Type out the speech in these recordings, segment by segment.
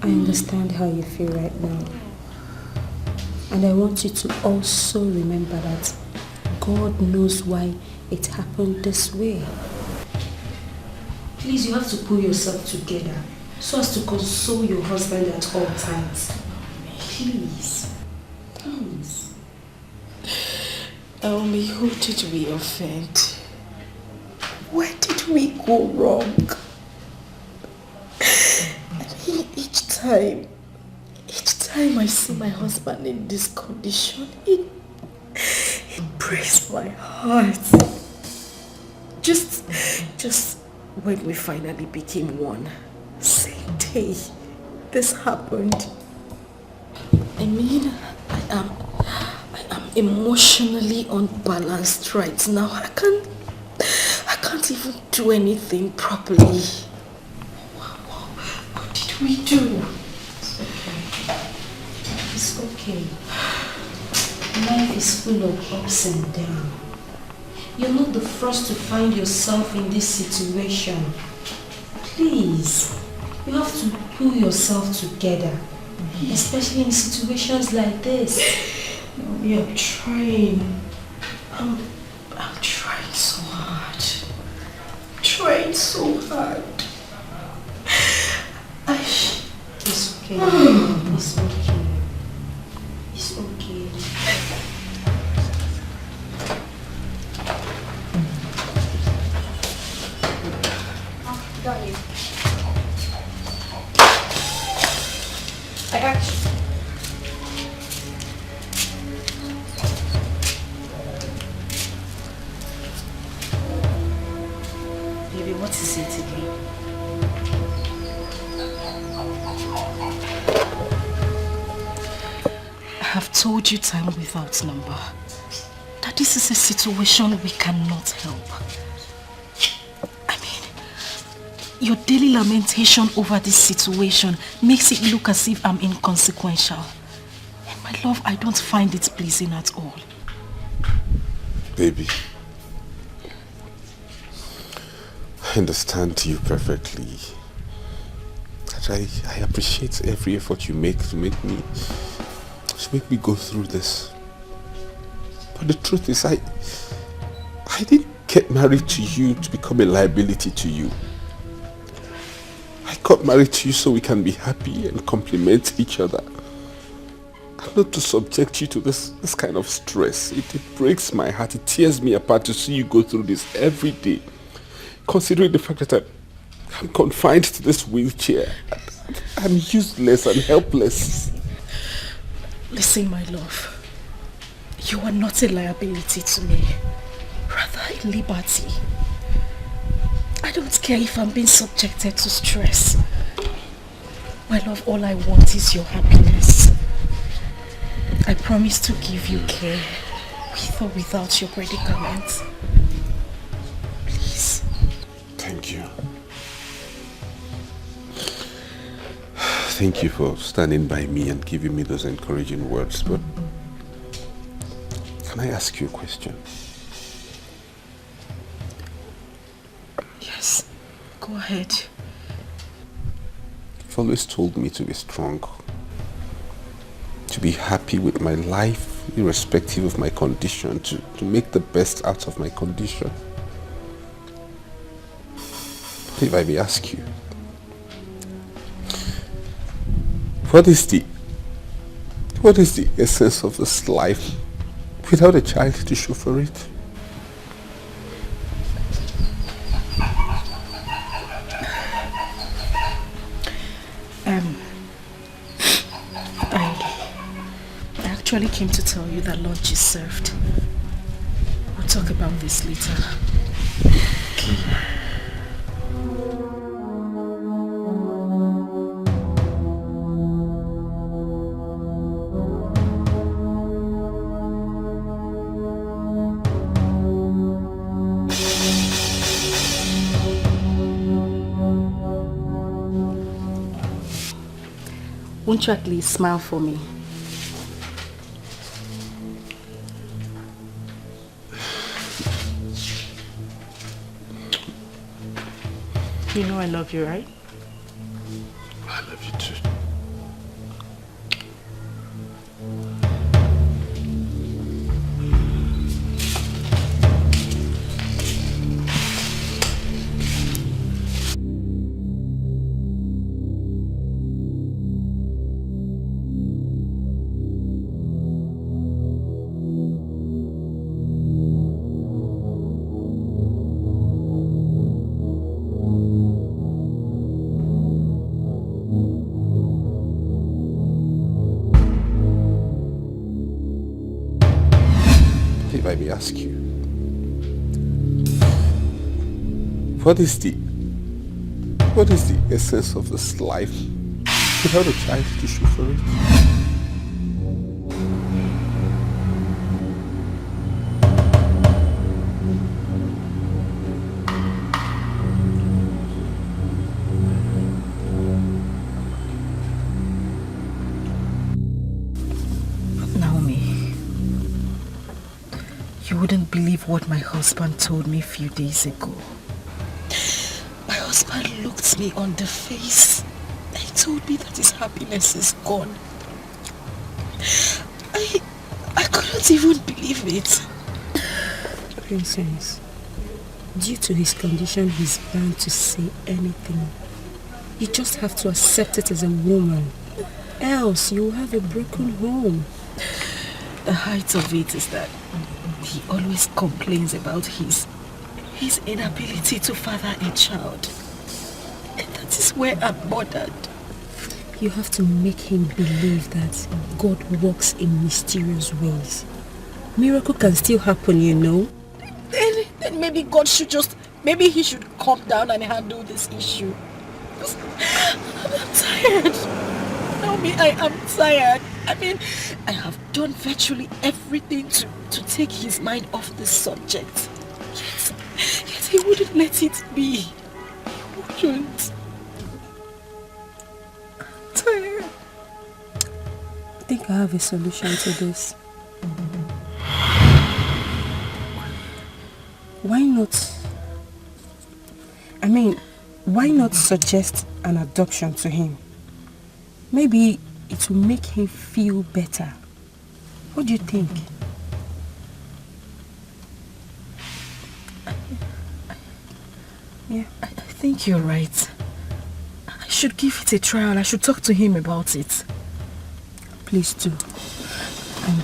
I understand how you feel right now. And I want you to also remember that God knows why it happened this way. Please, you have to pull yourself together so as to console your husband at all times. Please. Please. Naomi, who did we offend? Where did we go wrong? Each time I see my husband in this condition, it breaks my heart. Just when we finally became one, same day this happened. I mean, I am emotionally unbalanced right now. I can't even do anything properly. What did we do? It's okay. Life is full of ups and downs. You're not the first to find yourself in this situation. Please, you have to pull yourself together, especially in situations like this. We are trying. I'm trying so hard. Trying so hard. It's okay. It's okay. It's okay. Got you. I got you. Baby, what is it again? I have told you time without number that this is a situation we cannot help. I mean, your daily lamentation over this situation makes it look as if I'm inconsequential. And my love, I don't find it pleasing at all. Baby, I understand you perfectly. I appreciate every effort you make to make me go through this. But the truth is, I didn't get married to you to become a liability to you. I got married to you so we can be happy and complement each other. And not to subject you to this kind of stress. It breaks my heart. It tears me apart to see you go through this every day. Considering the fact that I'm confined to this wheelchair. I'm useless and helpless. Listen, my love. You are not a liability to me. Rather, a liberty. I don't care if I'm being subjected to stress. My love, all I want is your happiness. I promise to give you care, with or without your predicament. Please. Thank you. Thank you for standing by me and giving me those encouraging words, but can I ask you a question? Yes, go ahead. You've always told me to be strong, to be happy with my life, irrespective of my condition, to make the best out of my condition. But if I may ask you, what is the essence of this life without a child to show for it? I actually came to tell you that lunch is served. We'll talk about this later. Okay. Won't you at least smile for me? You know I love you, right? I love you too. let me ask you. What is the essence of this life without a child to show for it? You wouldn't believe what my husband told me a few days ago. My husband looked me on the face. He told me that his happiness is gone. I couldn't even believe it. Princess, due to his condition, he's bound to say anything. You just have to accept it as a woman. Else, you'll have a broken home. The height of it is that he always complains about his inability to father a child. And that is where I'm bothered. You have to make him believe that God works in mysterious ways. Miracle can still happen, you know. Then maybe God should maybe he should calm down and handle this issue. I'm tired. Naomi, I am tired. I mean, I have done virtually everything to take his mind off the subject. Yet he wouldn't let it be. He wouldn't. I'm tired. I think I have a solution to this. Why not suggest an adoption to him? Maybe it will make him feel better. What do you think? Yeah, I think you're right. I should give it a trial. I should talk to him about it. Please do. And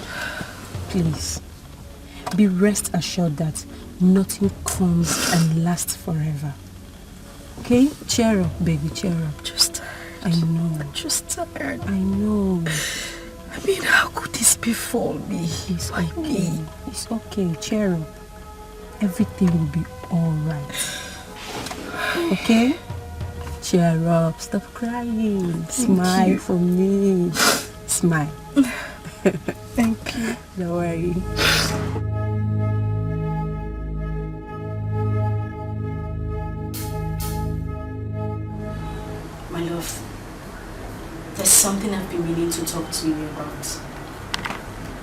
please, be rest assured that nothing comes and lasts forever. Okay? Cheer up, baby, cheer up. Just tired. I know. I'm just tired. I know. I mean, how could this befall me? It's okay. It's okay. Cheer up. Everything will be alright. Okay? Cheer up. Stop crying. Smile for me. Smile. Thank you. Don't worry. My love, there's something I've been meaning to talk to you about.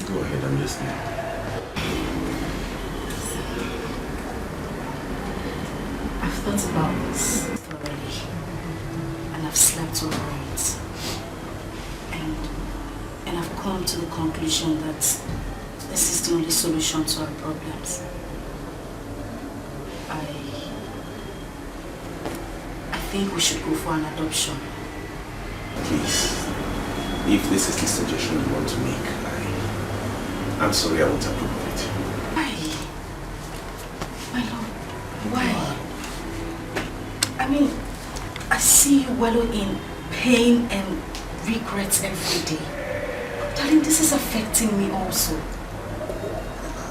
Go ahead, I'm listening. I've thought about this thoroughly, and I've slept over it. And I've come to the conclusion that this is the only solution to our problems. I think we should go for an adoption. Please, if this is the suggestion you want to make, I'm sorry, I won't approve of it. Why? My love, why? I mean, I see you wallow in pain and regrets every day. Darling, this is affecting me also.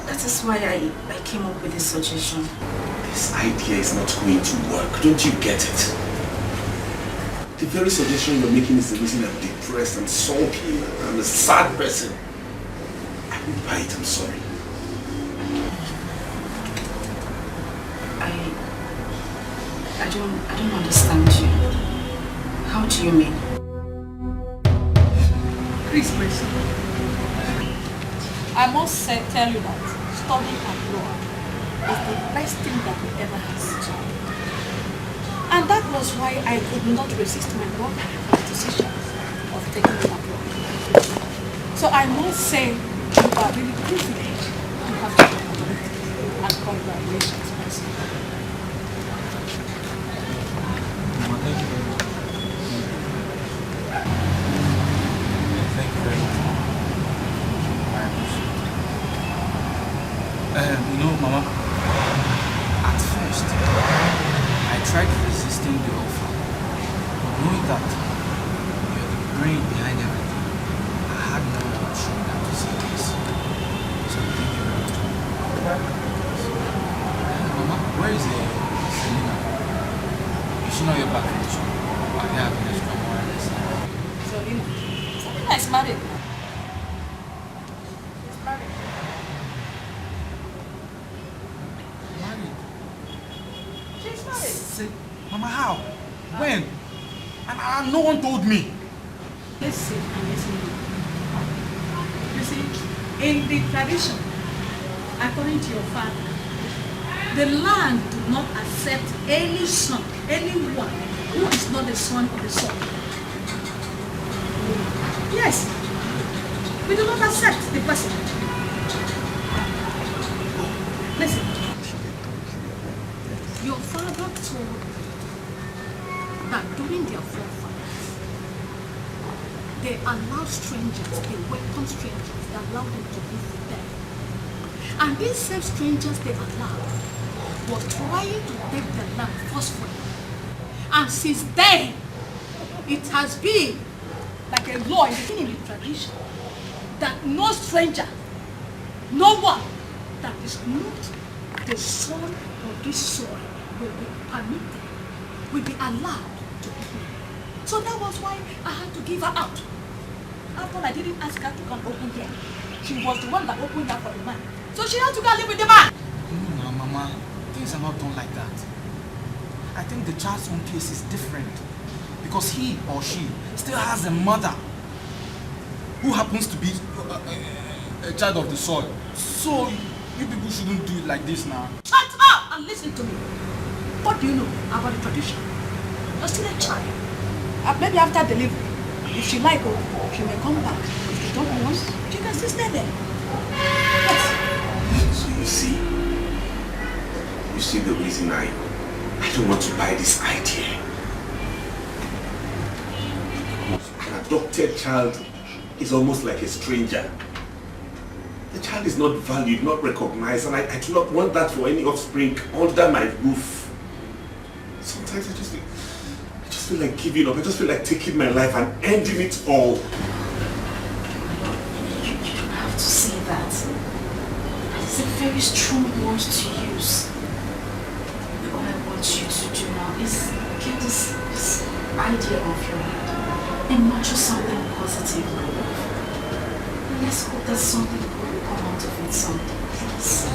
That is why I came up with this suggestion. This idea is not going to work. Don't you get it? The very suggestion you're making is the reason I'm depressed and sulky. I'm a sad person. I won't buy it, I'm sorry. I don't understand you. How do you mean? Please. I must tell you that studying abroad is the best thing that we ever had as a child. And that was why I could not resist my mother's decision of taking it abroad. So I must say you are really privileged to have to go abroad. And congratulations, my son. Thank you very much. Thank you very much. I appreciate it. You know, Mama, at first, I tried resisting the offer. But knowing that you're the brain behind everything, I had no option than to say yes. So thank you very much. Nana is married now. She's married. Married? She's married. Say, Mama, how? When? And no one told me. Listen and listen. You see, in the tradition, according to your father, the land do not accept any son, anyone who is not the son of the son. Yes, we do not accept the person. Listen, your father told that during their forefathers, they allowed strangers, they welcomed strangers, they allowed them to live with them. And these same strangers they allowed were trying to take the land forcefully. And since then, it has been like a law in the tradition that no stranger, no one that is not the son of this soil will be permitted, will be allowed to be here. So that was why I had to give her out. After I didn't ask her to come open here, she was the one that opened her for the man. So she had to go and live with the man. No, Mama, things are not done like that. I think the child's own case is different because he or she still has a mother who happens to be a child of the soil. So you people shouldn't do it like this now. Shut up and listen to me. What do you know about the tradition? You're still a child. Maybe after delivery, if she like, she may come back. If she don't want, she can still stay there. Yes. So you see the reason I don't want to buy this idea. An adopted child is almost like a stranger. The child is not valued, not recognized, and I do not want that for any offspring under my roof. Sometimes I just feel like giving up. I just feel like taking my life and ending it all. You don't have to say that. It's a very strong word to use. All I want you to do now is get this idea off your head and nurture something positive, my love. And let's hope that something good will come out of it someday, please.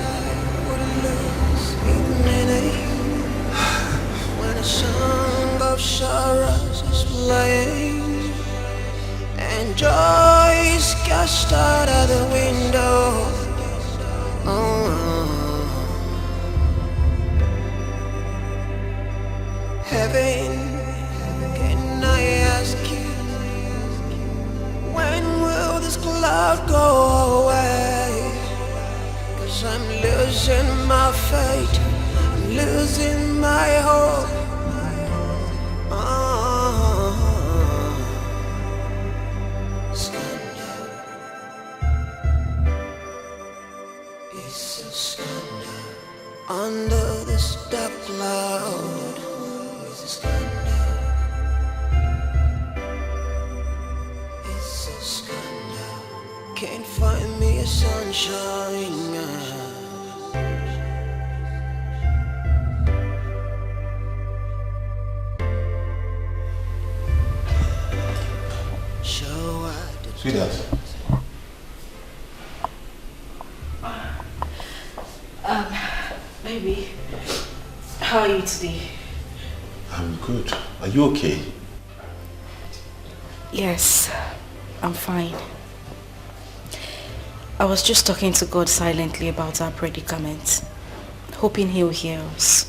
When a song of sorrows is playing and joy is cast out of the window, heaven, can I ask you, when will this cloud go away? 'Cause I'm losing my faith, I'm losing my hope. Scandal. It's a scandal. Under this dark cloud, it's a scandal. It's a scandal. Can't find me a sunshine. Sweetheart. Baby, how are you today? I'm good. Are you okay? Yes, I'm fine. I was just talking to God silently about our predicament, hoping He'll hear us.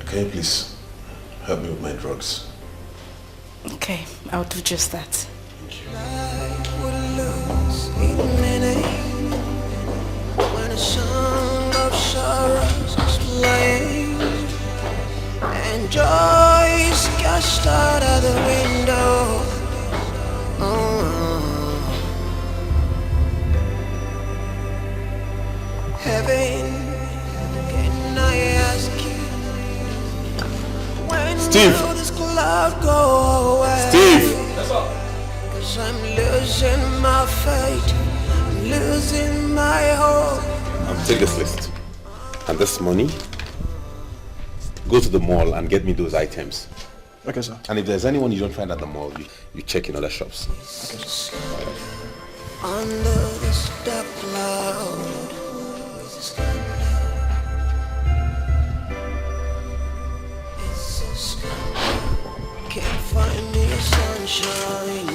Can you please help me with my drugs? Okay, I'll do just that. When a song of sorrows is playing and joy is cast out of the window, heaven, can I ask you, when will this cloud go away? Steve! 'Cause I'm losing my faith, I'm losing my hope. Take this list. And this money, go to the mall and get me those items. Okay, sir. And if there's anyone you don't find at the mall, you check in other shops. Okay. Under this dark cloud, can't find the sunshine.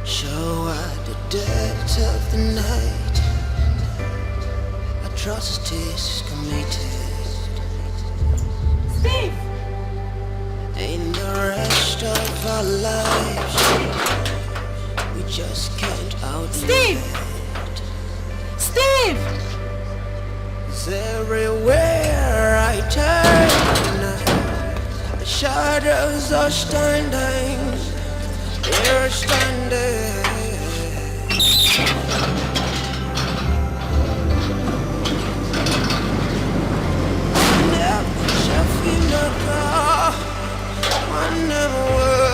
So at the depths of the night, atrocities committed. Steve! In the rest of our lives, we just can't outlive. Steve! Steve! It's everywhere I turn, the shadows are standing, they're standing. Never shall feel like I never will.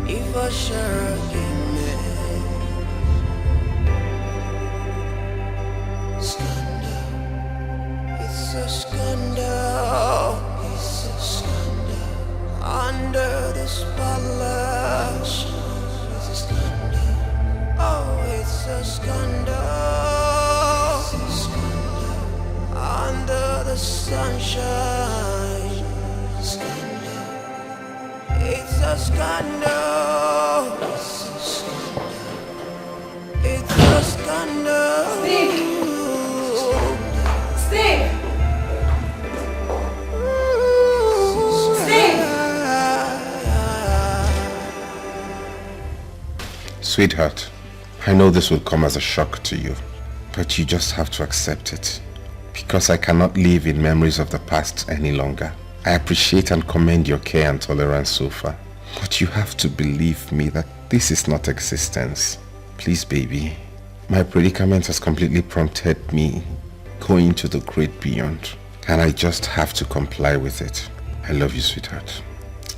If I share scandal, it's a scandal, it's a scandal. Under the spotlight, it's a scandal. Oh, it's a scandal, it's a scandal. Under the sunshine, scandal. It's a scandal, it's a scandal. It's a scandal. Steve! Sweetheart, I know this will come as a shock to you, but you just have to accept it. Because I cannot live in memories of the past any longer. I appreciate and commend your care and tolerance so far. But you have to believe me that this is not existence. Please, baby. My predicament has completely prompted me going to the great beyond. And I just have to comply with it. I love you, sweetheart.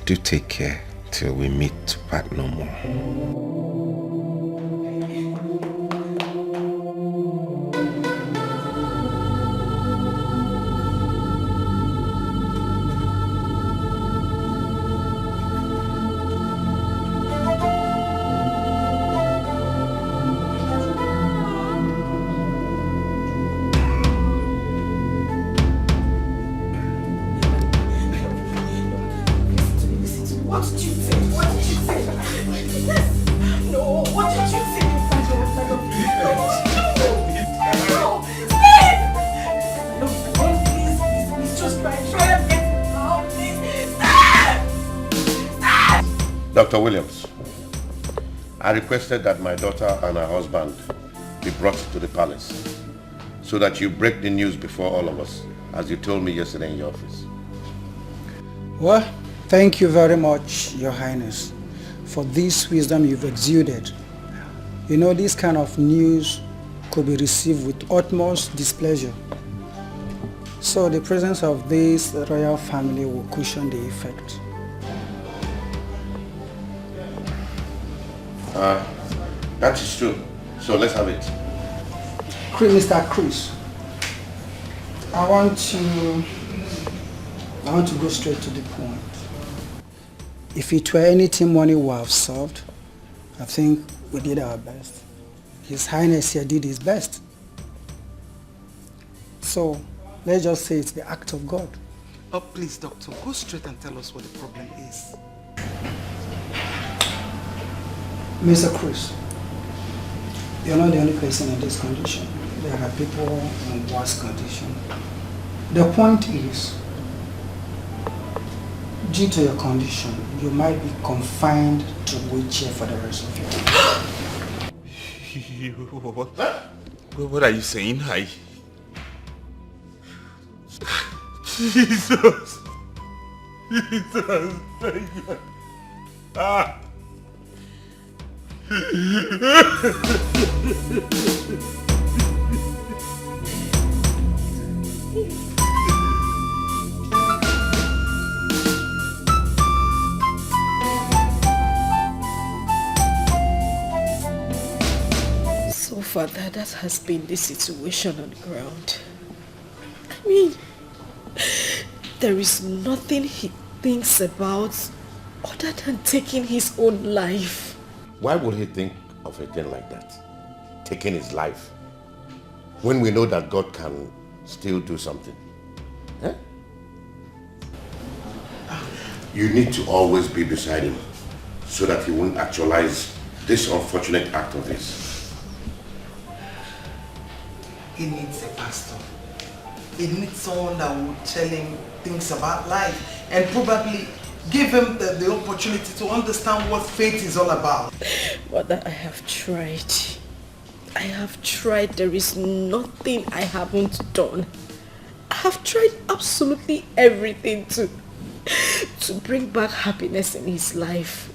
Do take care till we meet to part no more. Dr. Williams, I requested that my daughter and her husband be brought to the palace so that you break the news before all of us, as you told me yesterday in your office. Well, thank you very much, Your Highness, for this wisdom you've exuded. You know, this kind of news could be received with utmost displeasure. So the presence of this royal family will cushion the effect. That is true. So let's have it. Mr. Chris, I want to go straight to the point. If it were anything money would have solved, I think we did our best. His Highness here did his best. So let's just say it's the act of God. Oh, please, doctor, go straight and tell us what the problem is. Mr. Chris, you're not the only person in this condition. There are people in worse condition. The point is, due to your condition, you might be confined to a wheelchair for the rest of your life. What are you saying? Jesus! Jesus! Thank you. Ah! So far, that has been the situation on the ground. I mean, there is nothing he thinks about other than taking his own life. Why would he think of a thing like that? Taking his life? When we know that God can still do something. Eh? You need to always be beside him so that he won't actualize this unfortunate act of his. He needs a pastor. He needs someone that will tell him things about life and probably give him the opportunity to understand what faith is all about. Mother, I have tried. I have tried. There is nothing I haven't done. I have tried absolutely everything to bring back happiness in his life.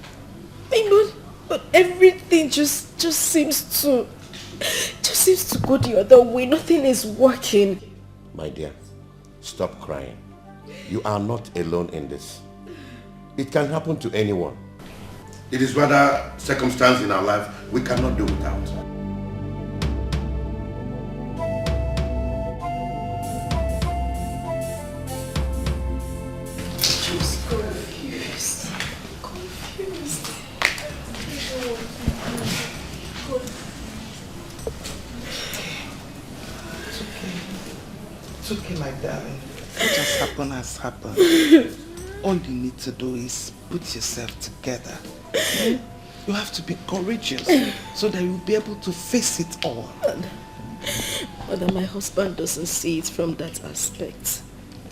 But everything just seems to go the other way. Nothing is working. My dear, stop crying. You are not alone in this. It can happen to anyone. It is rather circumstance in our life we cannot do without. Just confused. It's okay, my darling. What has happened has happened. All you need to do is put yourself together. You have to be courageous so that you'll be able to face it all. Mother, my husband doesn't see it from that aspect.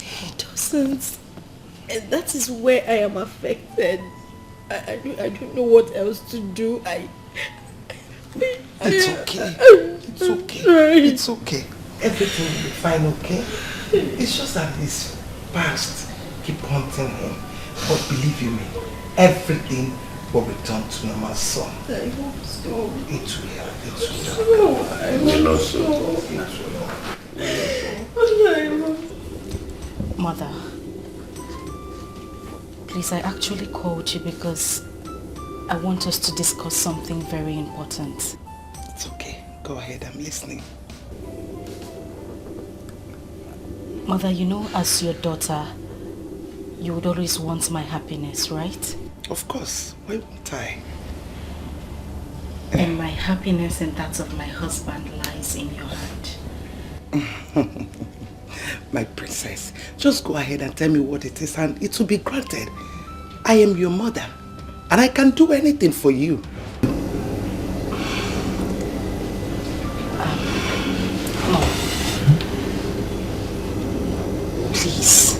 He doesn't. And that is where I am affected. I don't know what else to do. It's okay. It's okay. It's okay. Everything will be fine, okay? It's just that his past keep haunting him. But believe you me, everything will return to normal, son. I hope so. It will. I hope so. Mother, please, I actually called you because I want us to discuss something very important. It's okay. Go ahead, I'm listening. Mother, you know, as your daughter, you would always want my happiness, right? Of course. Why won't I? And my happiness and that of my husband lies in your hand. My princess, just go ahead and tell me what it is and it will be granted. I am your mother and I can do anything for you. Please.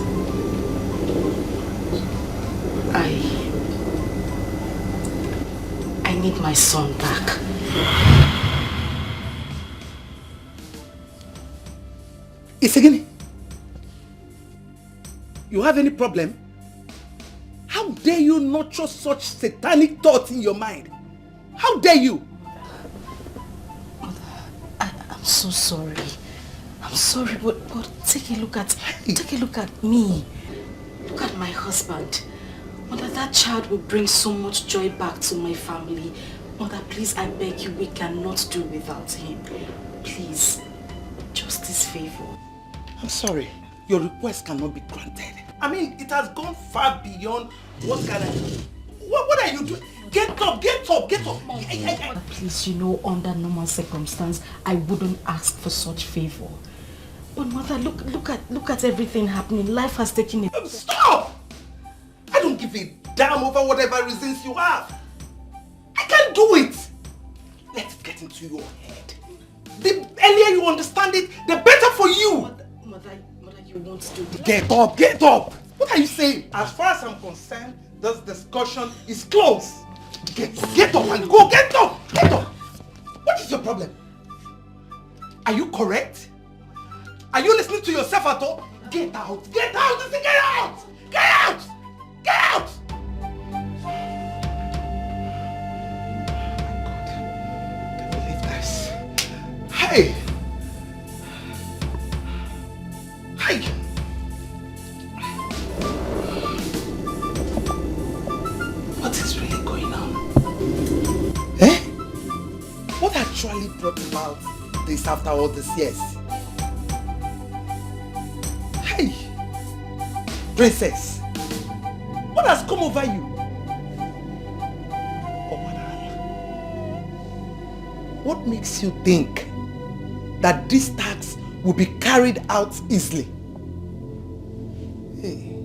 I need my son back. Isegini, you have any problem? How dare you nurture such satanic thoughts in your mind? How dare you? Mother, I'm so sorry. I'm sorry, but take a look at me. Look at my husband. Mother, that child will bring so much joy back to my family. Mother, please, I beg you, we cannot do without him. Please, just this favor. I'm sorry, your request cannot be granted. I mean, it has gone far beyond what can I... What are you doing? Get up, get up, get up! Mother, please, you know, under normal circumstance, I wouldn't ask for such favor. But Mother, look at everything happening. Life has taken it. Stop! I don't give a damn over whatever reasons you have. I can't do it. Let it get into your head. The earlier you understand it, the better for you. Mother, you won't do this. Get up, get up! What are you saying? As far as I'm concerned, this discussion is closed. Get up and go, get up! Get up! What is your problem? Are you correct? Are you listening to yourself at all? Get out! Get out! I said, get out! Get out! Get out! God, can't believe this. Hey! Hey! What is really going on? Eh? What actually brought about this after all these years? Hey! Princess! What has come over you? What makes you think that this tax will be carried out easily? Hey,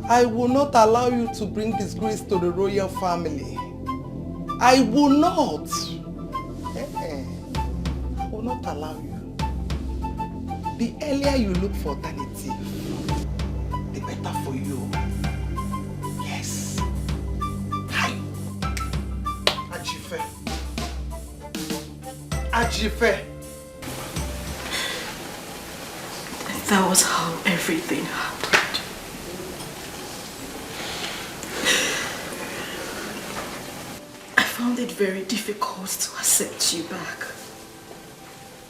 I will not allow you to bring disgrace to the royal family. I will not. I will not allow you. The earlier you look for alternative, the better for you. Yes. Hi. Ajife. Ajife. That was how everything happened. I found it very difficult to accept you back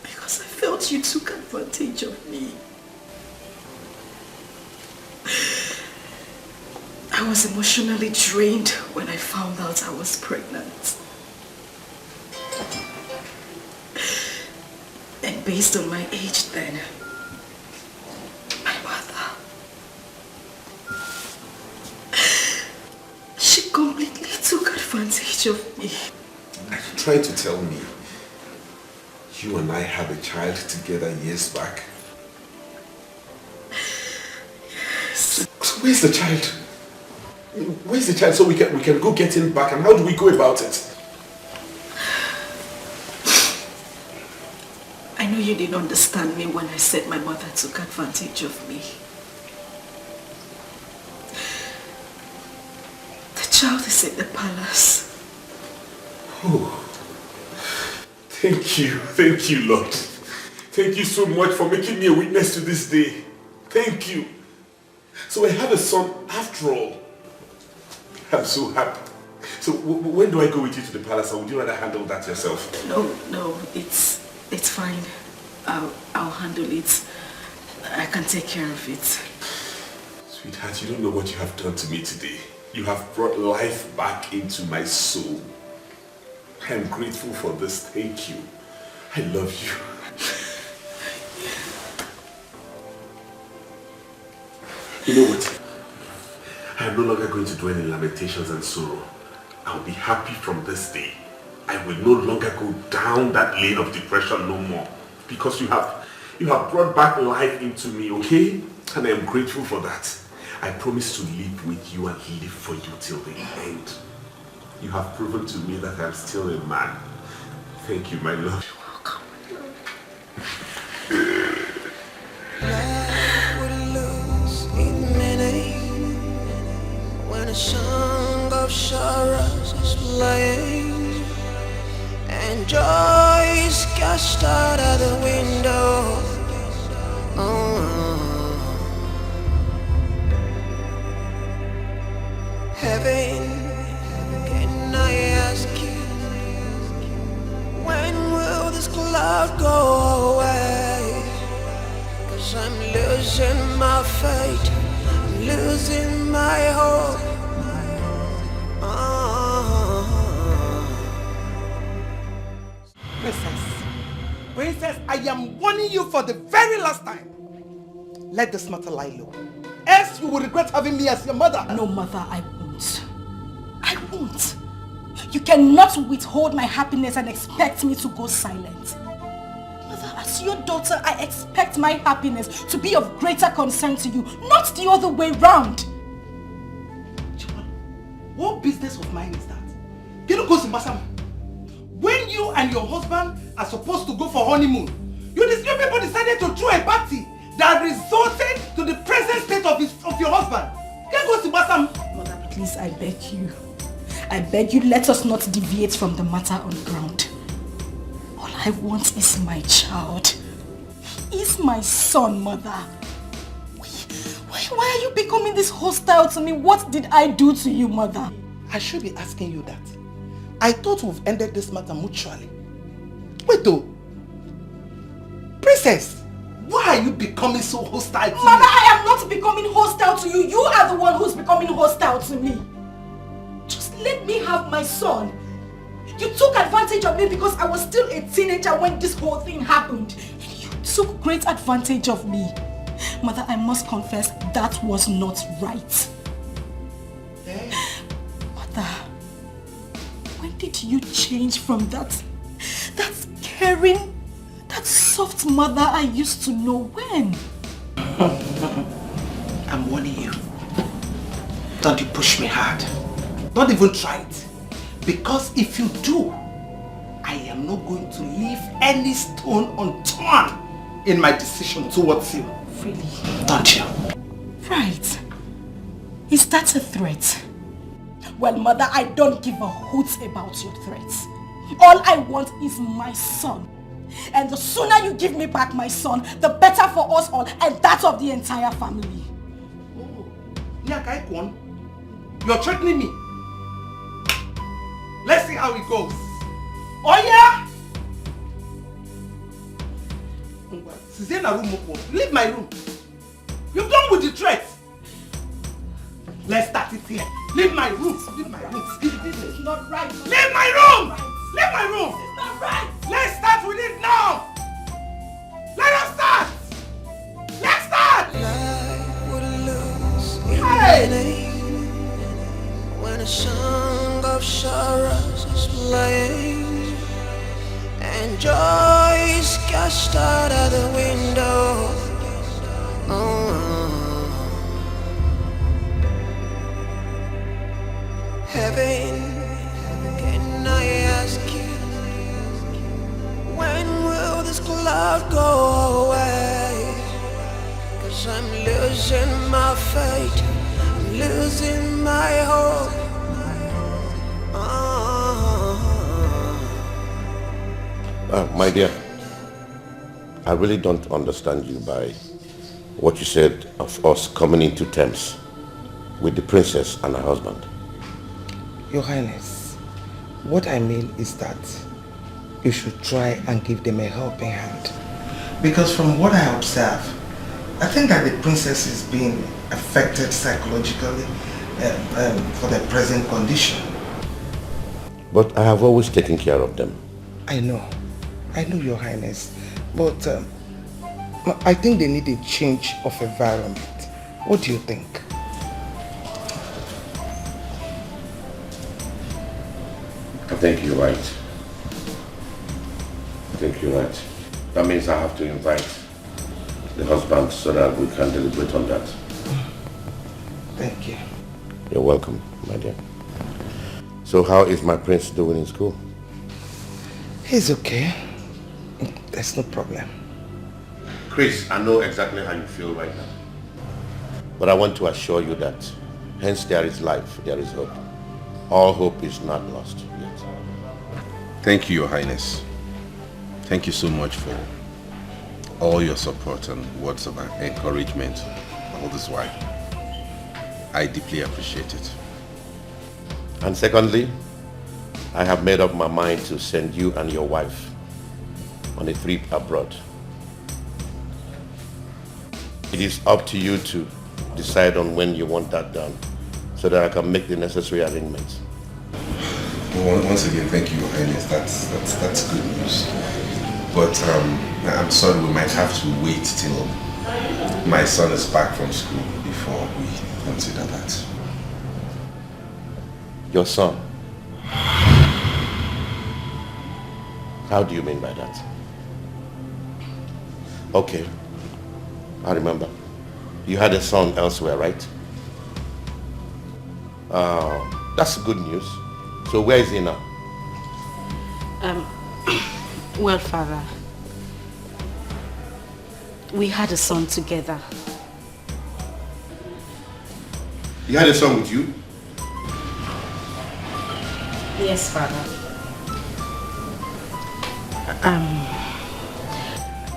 because I felt you took advantage of me. I was emotionally drained when I found out I was pregnant. And based on my age then, she completely took advantage of me. Are you trying to tell me you and I had a child together years back? Yes. So where's the child? Where's the child so we can go get him back, and how do we go about it? I know you didn't understand me when I said my mother took advantage of me. The child is in the palace. Oh, thank you, Lord. Thank you so much for making me a witness to this day. Thank you. So I have a son after all. I'm so happy. So when do I go with you to the palace, or would you rather handle that yourself? No, it's fine. I'll handle it. I can take care of it. Sweetheart, you don't know what you have done to me today. You have brought life back into my soul. I am grateful for this. Thank you. I love you. You know what? I am no longer going to dwell in lamentations and sorrow. I will be happy from this day. I will no longer go down that lane of depression no more. Because you have brought back life into me, okay? And I am grateful for that. I promise to live with you and live for you till the end. You have proven to me that I am still a man. Thank you, my love. You're welcome. Life would lose its meaning when a song of sorrows is playing and joy is cast out of the window. Heaven, can I ask you, when will this cloud go away? 'Cause I'm losing my faith, I'm losing my hope. Princess, I am warning you for the very last time. Let this matter lie low. Else you will regret having me as your mother. No, mother, I won't. I won't. You cannot withhold my happiness and expect me to go silent. Mother, as your daughter, I expect my happiness to be of greater concern to you, not the other way round. What business of mine is that? When you and your husband are supposed to go for honeymoon, you people decided to throw a party that resulted to the present state of your husband. Mother, please, I beg you. I beg you, let us not deviate from the matter on ground. All I want is my child. He is my son, Mother. Why are you becoming this hostile to me? What did I do to you, mother? I should be asking you that. I thought we've ended this matter mutually. Wait though. Princess, why are you becoming so hostile to me? Mother, I am not becoming hostile to you. You are the one who's becoming hostile to me. Just let me have my son. You took advantage of me because I was still a teenager when this whole thing happened. You took great advantage of me. Mother, I must confess, that was not right. Hey. Mother, when did you change from that caring, that soft mother I used to know? When? I'm warning you. Don't you push me hard. Don't even try it. Because if you do, I am not going to leave any stone unturned in my decision towards you. Really? Don't you? Right. Is that a threat? Well, mother, I don't give a hoot about your threats. All I want is my son. And the sooner you give me back my son, the better for us all and that of the entire family. Oh, Nyakaikon, you're threatening me. Let's see how it goes. Oh yeah? Leave my room. You're done with the threat. Let's start it here. Leave my room. Leave my room. This is not right. Leave my room. Leave my room. This is not right. Let's start with it now. Let us start. Let's start. Life would lose Hey. when a song of sorrows is playing and joy is cast out of the window. Heaven, can I ask you, when will this cloud go away? 'Cause I'm losing my faith, I'm losing my hope. My dear, I really don't understand you by what you said of us coming into terms with the princess and her husband. Your Highness, what I mean is that you should try and give them a helping hand. Because from what I observe, I think that the princess is being affected psychologically for the present condition. But I have always taken care of them. I know, Your Highness, but I think they need a change of environment. What do you think? I think you're right. That means I have to invite the husband so that we can deliberate on that. Thank you. You're welcome, my dear. So how is my prince doing in school? He's okay. There's no problem. Chris, I know exactly how you feel right now. But I want to assure you that hence there is life, there is hope. All hope is not lost yet. Thank you, Your Highness. Thank you so much for all your support and words of encouragement all this while. I deeply appreciate it. And secondly, I have made up my mind to send you and your wife on a trip abroad. It is up to you to decide on when you want that done so that I can make the necessary arrangements. Well, once again, thank you, Your Highness. That's good news. But I'm sorry, we might have to wait till my son is back from school before we consider that. Your son? How do you mean by that? Okay, I remember. You had a son elsewhere, right? That's good news. So where is he now? Well, Father, we had a son together. You had a son with you? Yes, Father.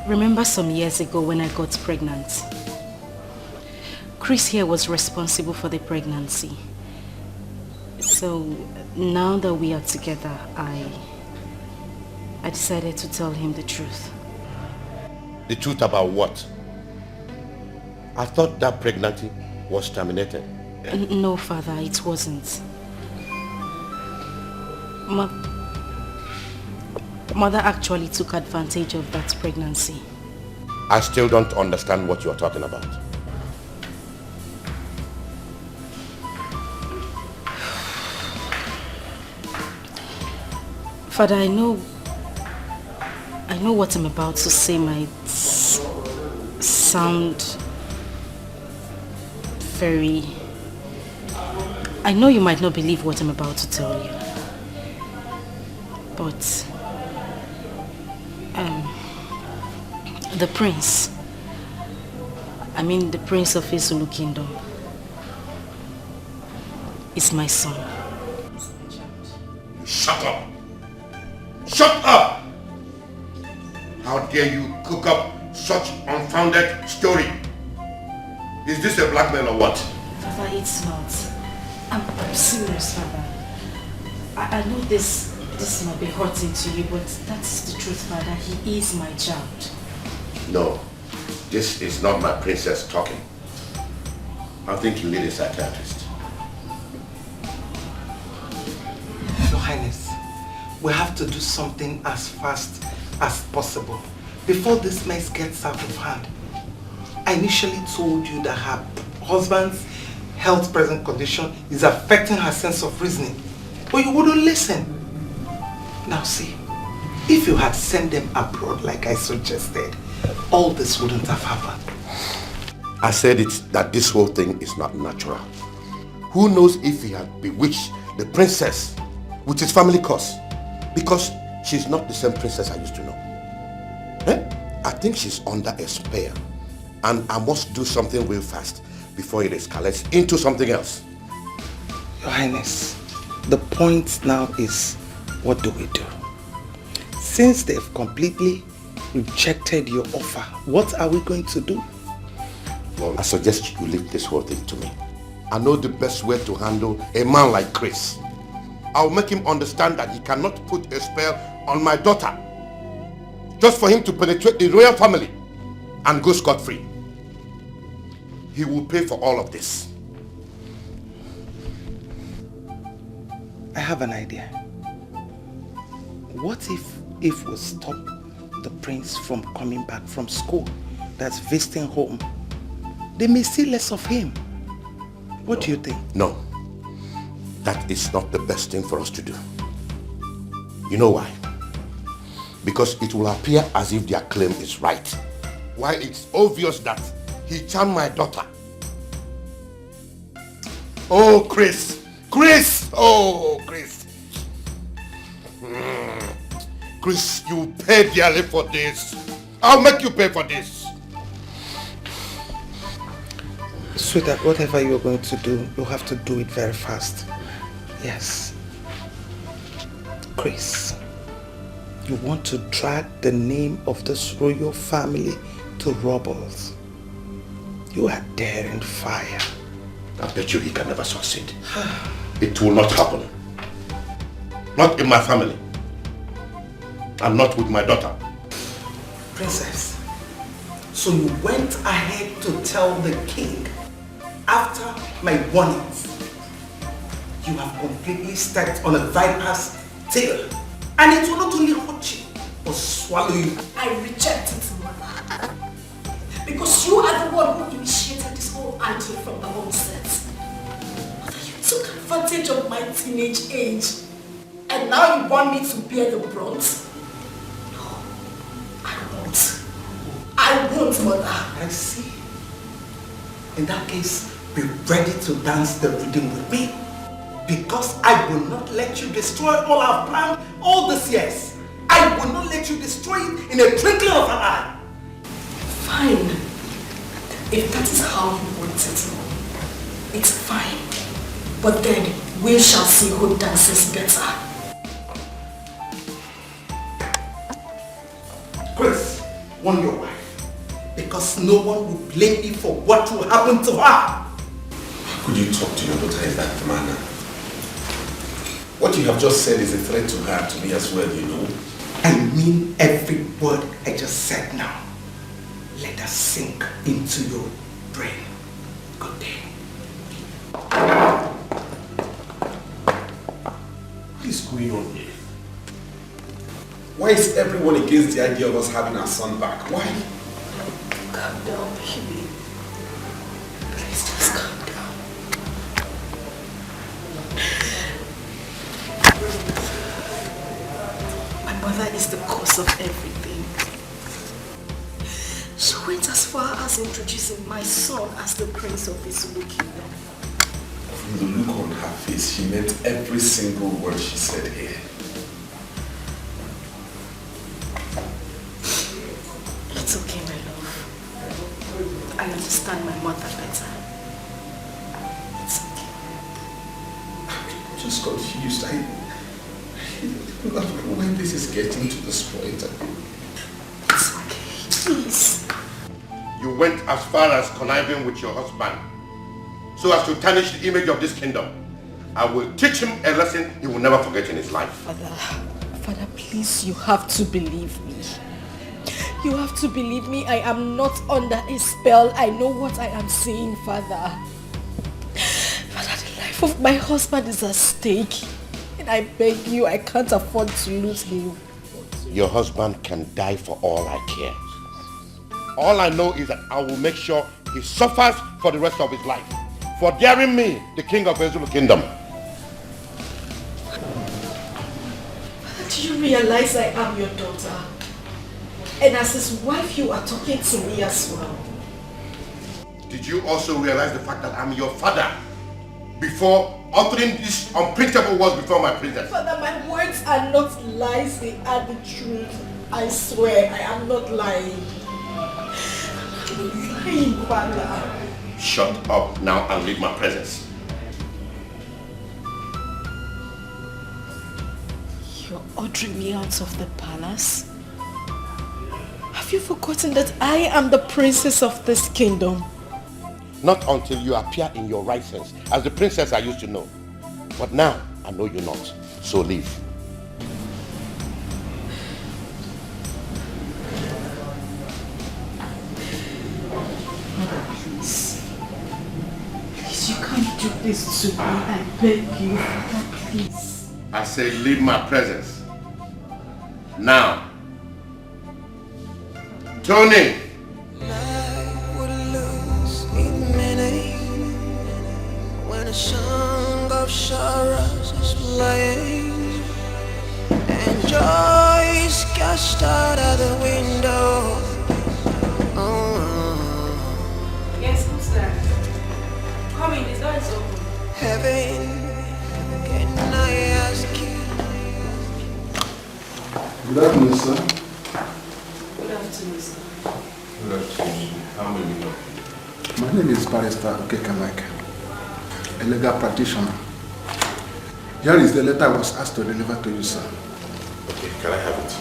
Remember some years ago when I got pregnant? Chris here was responsible for the pregnancy. So now that we are together, I decided to tell him the truth. The truth about what? I thought that pregnancy was terminated. No, Father, it wasn't. Mother actually took advantage of that pregnancy. I still don't understand what you're talking about. Father, I know what I'm about to say might sound very... I know you might not believe what I'm about to tell you. But... the prince... the prince of Isulu Kingdom is my son. Shut up! Shut up! How dare you cook up such unfounded story? Is this a blackmail or what? Father, it's not. I'm serious, Father. I know this might be hurting to you, but that's the truth, Father. He is my child. No, this is not my princess talking. I think you need a psychiatrist. Your Highness, we have to do something as fast as possible before this mess gets out of hand. I initially told you that her husband's health present condition is affecting her sense of reasoning, but you wouldn't listen. Now see, if you had sent them abroad like I suggested, all this wouldn't have happened. I said that this whole thing is not natural. Who knows if he had bewitched the princess with his family curse? Because she's not the same princess I used to know. I think she's under a spell, and I must do something real fast before it escalates into something else. Your Highness, the point now is, what do we do? Since they've completely rejected your offer, what are we going to do? Well, I suggest you leave this whole thing to me. I know the best way to handle a man like Chris. I'll make him understand that he cannot put a spell on my daughter just for him to penetrate the royal family and go scot-free. He will pay for all of this. I have an idea. What if we stop the prince from coming back from school, that's visiting home? They may see less of him. What do you think? No, that is not the best thing for us to do. You know why? Because it will appear as if their claim is right, while it's obvious that he charmed my daughter. Oh, Chris! Chris! Oh, Chris! Chris, you pay dearly for this. I'll make you pay for this. Sweetheart, whatever you're going to do, you'll have to do it very fast. Yes. Chris, you want to drag the name of this royal family to rubbles. You are daring fire. I bet you he can never succeed. It will not happen. Not in my family. And not with my daughter. Princess, so you went ahead to tell the king after my warnings. You have completely stepped on a viper's tail. And it will not only hurt you, but swallow you. I reject it, Mother. Because you are the one who initiated this whole angle from the onset. Mother, you took advantage of my teenage age. And now you want me to bear the brunt? No, I won't, Mother. I see. In that case, be ready to dance the rhythm with me. Because I will not let you destroy all I've planned all these years. I will not let you destroy it in a twinkling of an eye. Fine. If that is how you want it, it's fine. But then we shall see who dances better. Chris, warn your wife. because no one will blame me for what will happen to her. Could you talk to your daughter in that manner? What you have just said is a threat to her, to me as well, you know. I mean every word I just said now. Let us sink into your brain. Good day. What is going on here? Why is everyone against the idea of us having our son back? Why? Calm down, baby. Please just calm down. My mother is the cause of everything. She went as far as introducing my son as the prince of his Zulu kingdom. From the look on her face, she meant every single word she said here. It's okay, my love. I understand my mother better. It's okay. I'm just confused. I don't know when this is getting to this point. It's okay. Please. You went as far as conniving with your husband so as to tarnish the image of this kingdom. I will teach him a lesson he will never forget in his life. Father, please, you have to believe me. You have to believe me. I am not under a spell. I know what I am saying, Father. Father, the life of my husband is at stake. And I beg you, I can't afford to lose him. Your husband can die for all I care. All I know is that I will make sure he suffers for the rest of his life for daring me, the king of the Zulu kingdom. Do you realize I am your daughter? And as his wife, you are talking to me as well. Did you also realize the fact that I'm your father before uttering these unprintable words before my princess? Father, my words are not lies, they are the truth. I swear, I am not lying. I'm not lying, Father. Shut up now and leave my presence. You're ordering me out of the palace? Have you forgotten that I am the princess of this kingdom? Not until you appear in your right sense as the princess I used to know. But now, I know you're not. So leave. Please. Please, you can't do this to me. I beg you, Father, please. I say leave my presence. Now. Tony! Life would lose its meaning when a song of sorrows is playing and joy is cast out of the window. Yes, who's there? Come in, the door is open. Heaven, can I ask you? Good afternoon, sir. Good afternoon, sir. Good afternoon. How may we help you? My name is Barrister Okekamike, a legal practitioner. Here is the letter I was asked to deliver to you, sir. Okay, can I have it?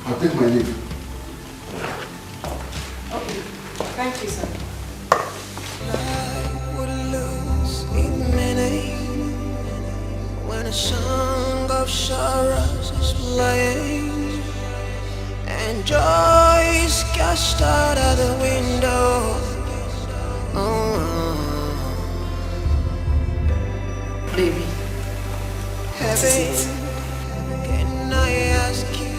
I'll take my leave. Okay, thank you, sir. Life would lose its meaning when a song of sorrows is playing and joy is cast out of the window. Baby. Heaven, can I ask you,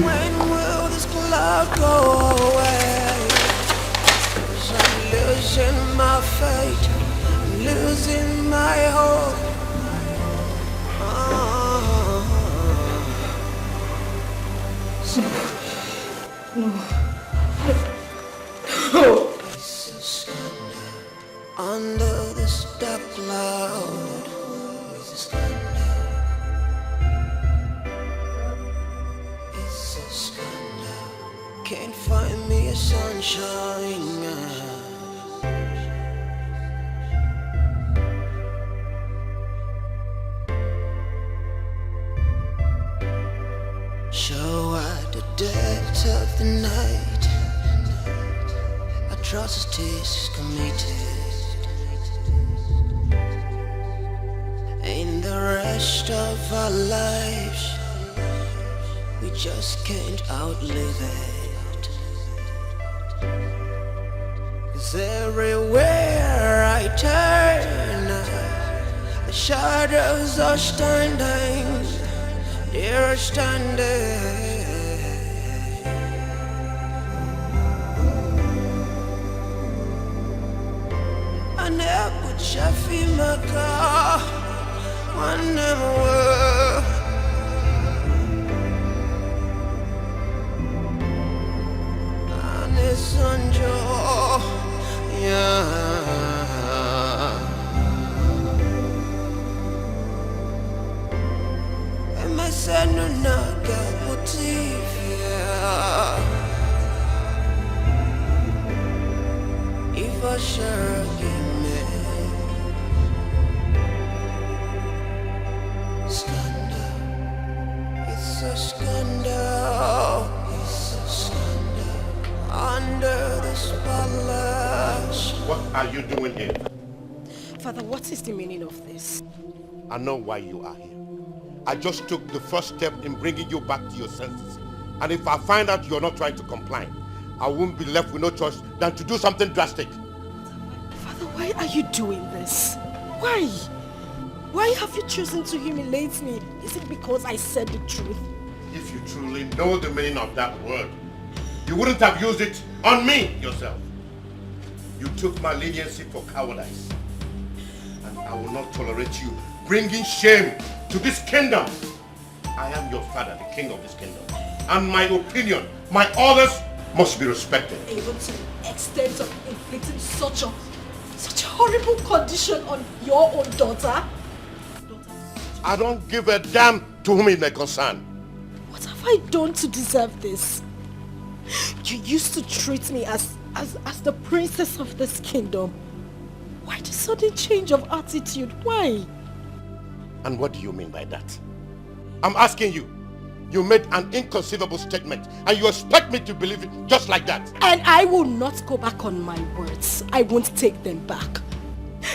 when will this cloud go away? 'Cause I'm losing my faith, I'm losing my hope. Under this dark cloud, it's a scandal. Can't find me a sunshine. Show at the depth of the night, atrocities committed. In the rest of our lives, we just can't outlive it. 'Cause everywhere I turn, the shadows are standing, they're standing. I never Shafi Maka, one never. And it's on Joe, yeah. Seno naga putifia If I share me Scandal, it's a scandal, it's a scandal under the spotlight. What are you doing here? Father, what is the meaning of this? I know why you are here. I just took the first step in bringing you back to your senses. And if I find out you're not trying to comply, I won't be left with no choice than to do something drastic. Father, why are you doing this? Why? Why have you chosen to humiliate me? Is it because I said the truth? If you truly know the meaning of that word, you wouldn't have used it on me yourself. You took my leniency for cowardice. And I will not tolerate you bringing shame to this kingdom. I am your father, the king of this kingdom. And my opinion, my orders must be respected. Able to the extent of inflicting such a horrible condition on your own daughter? I don't give a damn to whom it may concern. What have I done to deserve this? You used to treat me as the princess of this kingdom. Why the sudden change of attitude? Why? And what do you mean by that? I'm asking you. You made an inconceivable statement and you expect me to believe it just like that. And I will not go back on my words. I won't take them back.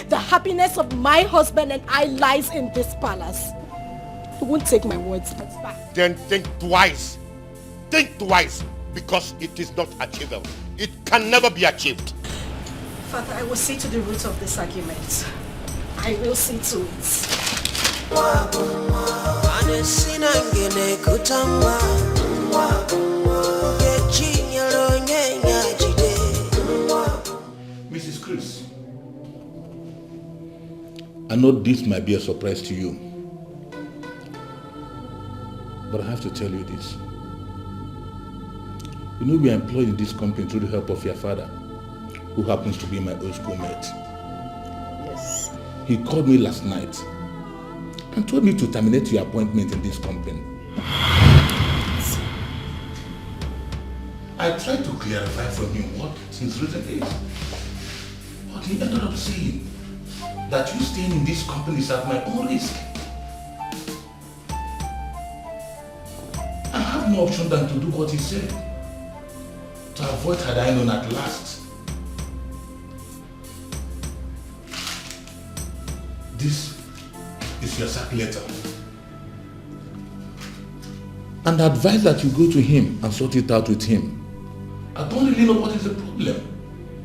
The happiness of my husband and I lies in this palace. I won't take my words back. Then think twice. Think twice, because it is not achievable. It can never be achieved. Father, I will see to the root of this argument. I will see to it. Mrs. Chris, I know this might be a surprise to you, but I have to tell you this. You know, we are employed in this company through the help of your father, who happens to be my old schoolmate. Yes. He called me last night and told me to terminate your appointment in this company. I tried to clarify from him what his reason is, but he ended up saying that you staying in this company is at my own risk. I have no option than to do what he said, to avoid had I known at last. This is your sack letter. And I advise that you go to him and sort it out with him. I don't really know what is the problem,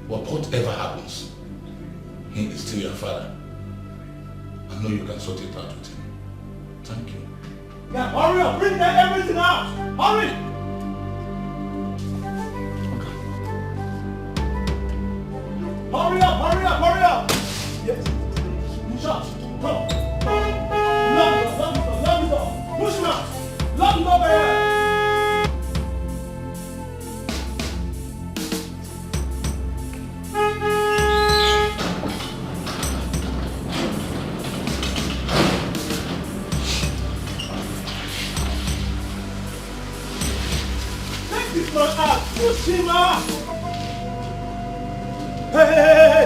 but whatever happens, he is still your father. I know you can sort it out with him. Thank you. Yeah, hurry up! Bring everything out! Hurry! Okay. Hurry up! Hurry up! Hurry up! Yes. Push out. Go. Lock the door. Push him out. Lock the door by here. Take this man out. Push him out. Hey!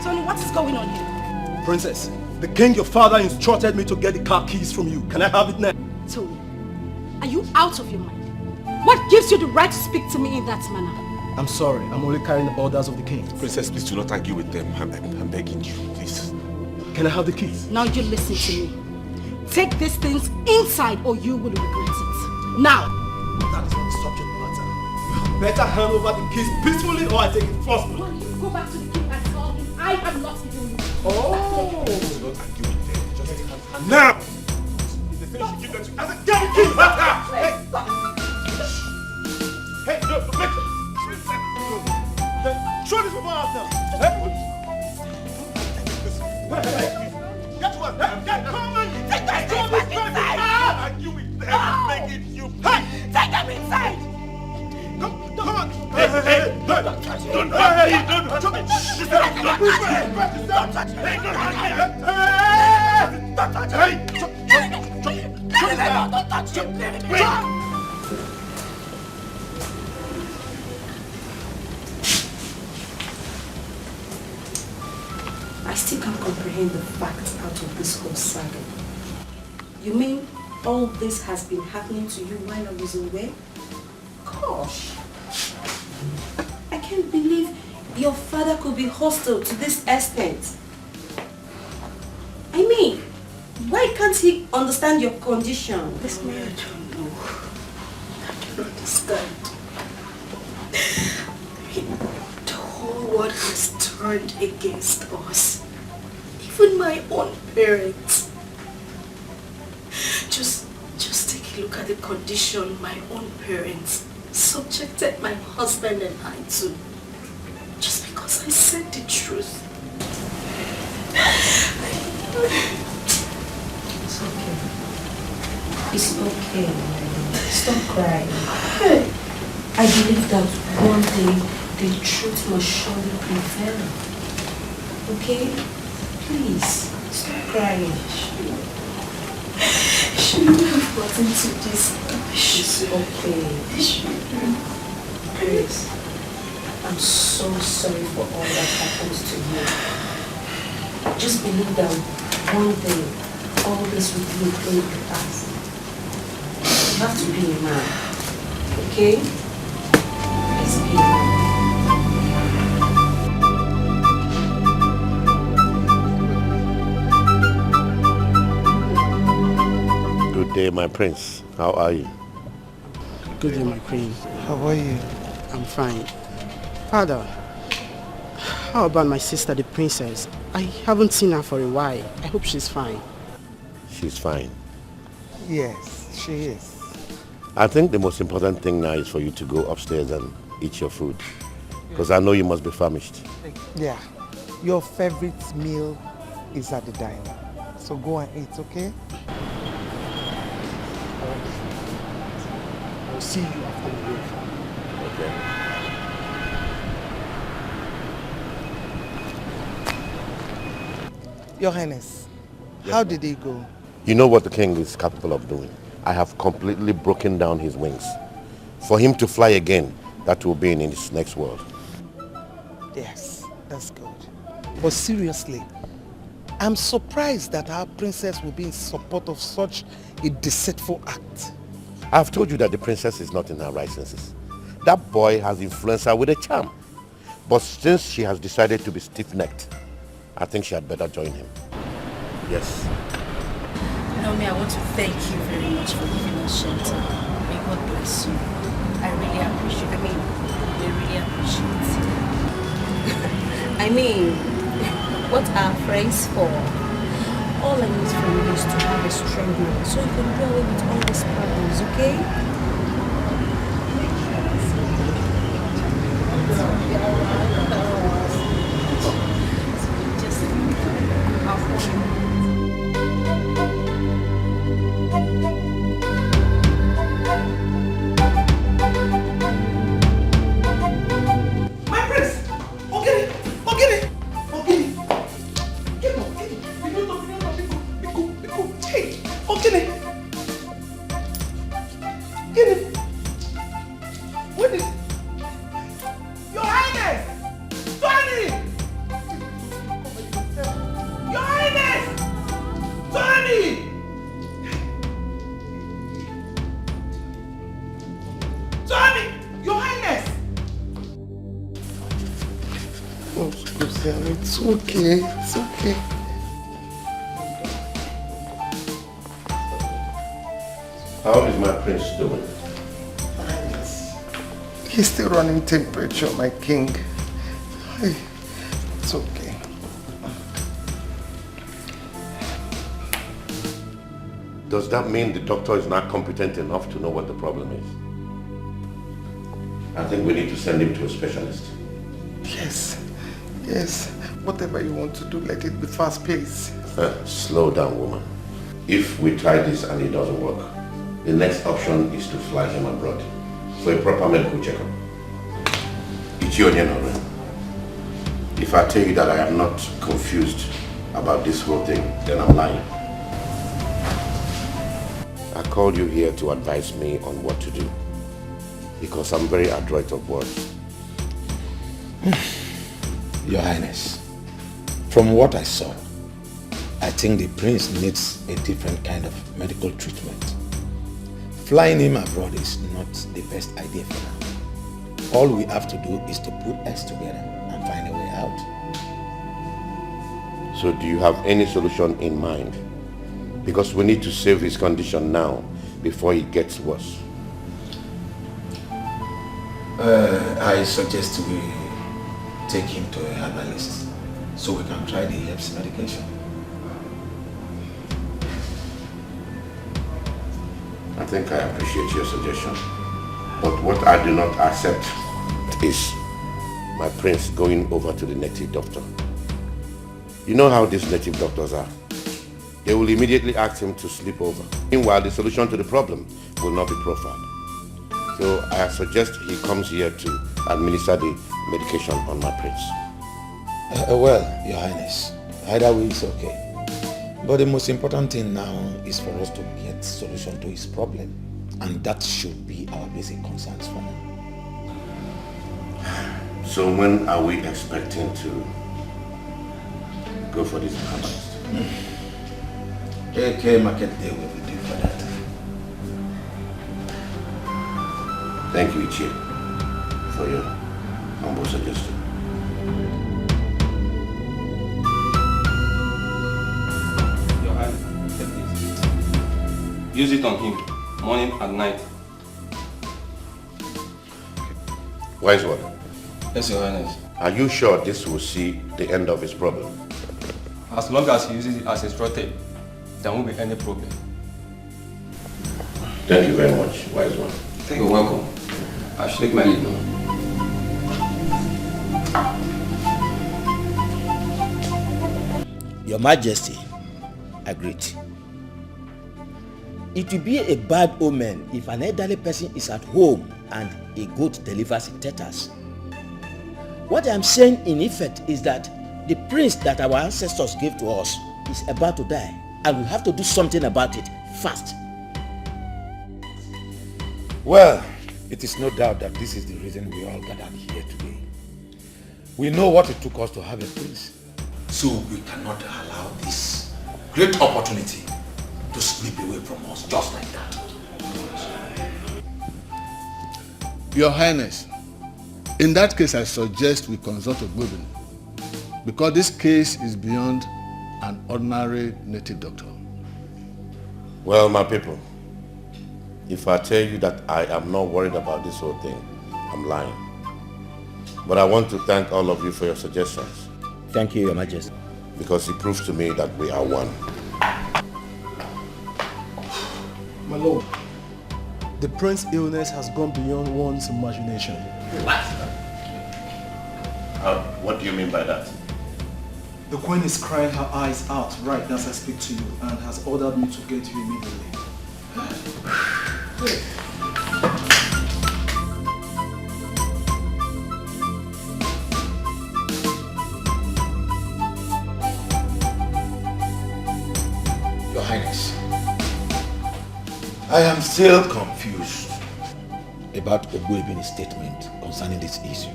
Tony, what is going on here? Princess, the king, your father, instructed me to get the car keys from you. Can I have it now? Tony, Are you out of your mind? What gives you the right to speak to me in that manner? I'm sorry, I'm only carrying the orders of the king. Princess, please do not argue with them. I'm begging you, please. Can I have the keys? Now you listen to me. Take these things inside or you will regret it. Now! That is not the subject matter. You have better hand over the keys peacefully or I take it forcefully. Well, you go back to the king and tell him I am not giving you. Oh! Do not argue with them. Just take hand. Now! If they finish, you give them to me. I said, get the keys back now! Hey, no, make it. Throw this before us now. Hey, get one. Get come on. Take that thing back inside. Argue with them. Make it you. Hey, take them inside. Come on. Hey, don't touch me. Don't touch me. Don't touch me. Don't touch me. Don't touch me. Don't touch me. I still can't comprehend the facts out of this whole saga. You mean all this has been happening to you while I was away? Gosh! I can't believe your father could be hostile to this extent. I mean, why can't he understand your condition? This man, I don't know. I don't understand. The whole world has turned against us. Even my own parents. Just take a look at the condition my own parents subjected my husband and I to. Just because I said the truth. It's okay. It's okay. Stop crying. I believe that one day the truth must surely prevail. Okay? Please, stop crying. Shouldn't have gotten to this. It's okay. Please. I'm so sorry for all that happens to you. Just believe that one day all this will be a thing in the past. You have to be a man. Okay? Please be a man. Good day, my prince. How are you? Good day, my queen. How are you? I'm fine. Father, how about my sister, the princess? I haven't seen her for a while. I hope she's fine. She's fine. Yes, she is. I think the most important thing now is for you to go upstairs and eat your food. Because I know you must be famished. Yeah. Your favorite meal is at the diner. So go and eat, okay? I'll see you after the work. Okay. Your Highness, how did it go? You know what the king is capable of doing. I have completely broken down his wings. For him to fly again, that will be in his next world. Yes, that's good. But seriously, I'm surprised that our princess will be in support of such a deceitful act. I've told you that the princess is not in her right senses. That boy has influenced her with a charm. But since she has decided to be stiff-necked, I think she had better join him. Yes. Naomi, I want to thank you very much for giving us shelter. May God bless you. I really appreciate it. We really appreciate it. I mean, what are friends for? All I need from you is to have a strong mind so you can do away with all these problems, okay? It's okay. It's okay. How is my prince doing? He's still running temperature, my king. It's okay. Does that mean the doctor is not competent enough to know what the problem is? I think we need to send him to a specialist. Yes. Whatever you want to do, let it be fast paced. Slow down, woman. If we try this and it doesn't work, the next option is to fly him abroad for a proper medical checkup. It's your general. If I tell you that I am not confused about this whole thing, then I'm lying. I called you here to advise me on what to do, because I'm very adroit of words. Your Highness, from what I saw, I think the prince needs a different kind of medical treatment. Flying him abroad is not the best idea for now. All we have to do is to put heads together and find a way out. So do you have any solution in mind? Because we need to save his condition now before it gets worse. I suggest we take him to a herbalist so we can try the herbs medication. I think I appreciate your suggestion. But what I do not accept is my prince going over to the native doctor. You know how these native doctors are. They will immediately ask him to sleep over. Meanwhile, the solution to the problem will not be profiled. So I suggest he comes here to administer the medication on my prince. Well, Your Highness, either way is okay. But the most important thing now is for us to get solution to his problem. And that should be our basic concerns for now. So when are we expecting to go for this herbalist? AK Market Day will be due for that. Thank you, Ichie, for your humble suggestion. Your Highness, take this. Use it on him, morning and night. Wise one. Yes, Your Highness. Are you sure this will see the end of his problem? As long as he uses it as instructed, there won't be any problem. Thank you very much, wise one. You're welcome. I should take my leave now. Your Majesty, agreed. It will be a bad omen if an elderly person is at home and a goat delivers in tetas. What I'm saying in effect is that the prince that our ancestors gave to us is about to die, and we have to do something about it fast. Well, it is no doubt that this is the reason we all gathered here today. We know what it took us to have a prince. So we cannot allow this great opportunity to slip away from us just like that. Your Highness, in that case I suggest we consult Ogbobin, because this case is beyond an ordinary native doctor. Well, my people, if I tell you that I am not worried about this whole thing, I'm lying. But I want to thank all of you for your suggestions. Thank you, Your Majesty. Because it proves to me that we are one. My lord, the prince's illness has gone beyond one's imagination. What do you mean by that? The queen is crying her eyes out right as I speak to you and has ordered me to get you immediately. Your Highness, I am still confused about Ogbuebi's statement concerning this issue.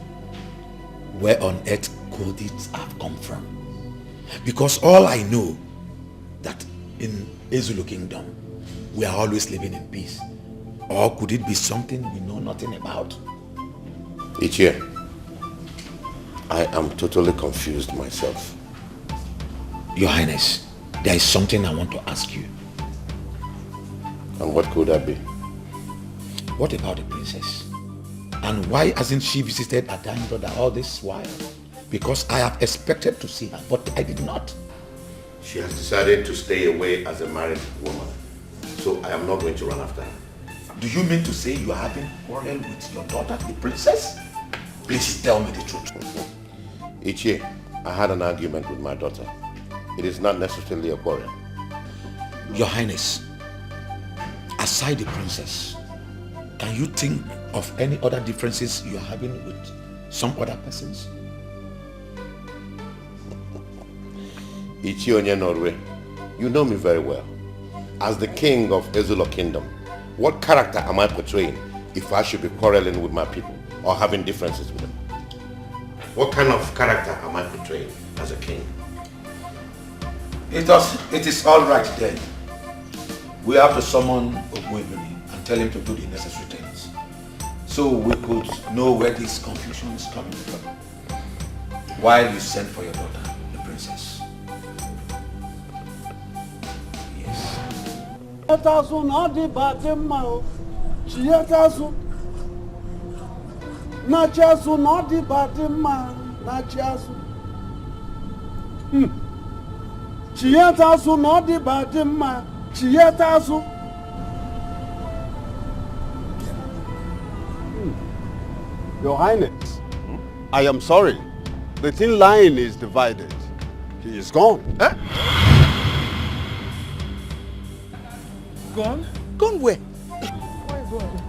Where on earth could it have come from? Because all I know that in Ezulu Kingdom, we are always living in peace. Or could it be something we know nothing about? Ichie, I am totally confused myself. Your Highness, there is something I want to ask you. And what could that be? What about the princess? And why hasn't she visited her dying brother all this while? Because I have expected to see her, but I did not. She has decided to stay away as a married woman. So I am not going to run after her. Do you mean to say you are having a quarrel with your daughter, the princess? Please tell me the truth. Ichie, I had an argument with my daughter. It is not necessarily a quarrel. Your Highness, aside the princess, can you think of any other differences you are having with some other persons? Ichie Onye Norwe, you know me very well. As the king of Ezulo Kingdom, what character am I portraying if I should be quarreling with my people or having differences with them? What kind of character am I portraying as a king? It is all right then. We have to summon Ogwebiri and tell him to do the necessary things, so we could know where this confusion is coming from, while you send for your daughter, the princess. Yes. Your Highness, I am sorry. The thin line is divided. He is gone. Eh? Gone? Gone where? Why gone?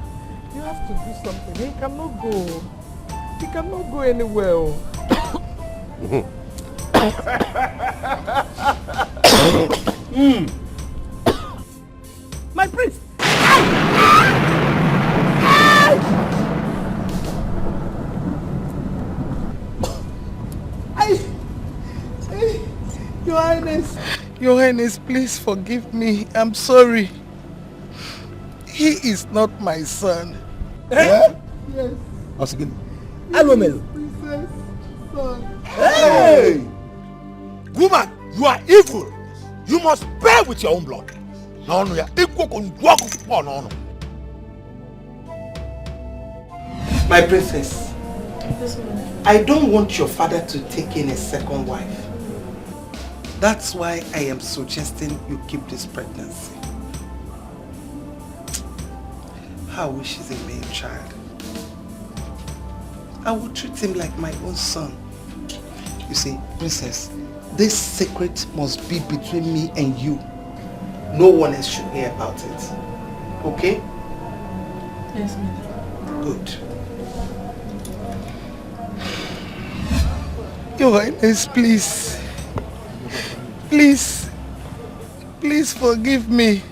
You have to do something. He cannot go. He cannot go anywhere. My prince! Your Highness, please forgive me. I'm sorry. He is not my son. Eh? Yes. Once again. Alomelo. Princess son. Hey! Woman, you are evil. You must pay with your own blood. No, no, my princess, I don't want your father to take in a second wife. That's why I am suggesting you keep this pregnancy. I wish he's a male child. I will treat him like my own son. You see, princess, this secret must be between me and you. No one else should hear about it. Okay? Yes, ma'am. Good. Your Highness, please. Please. Please forgive me.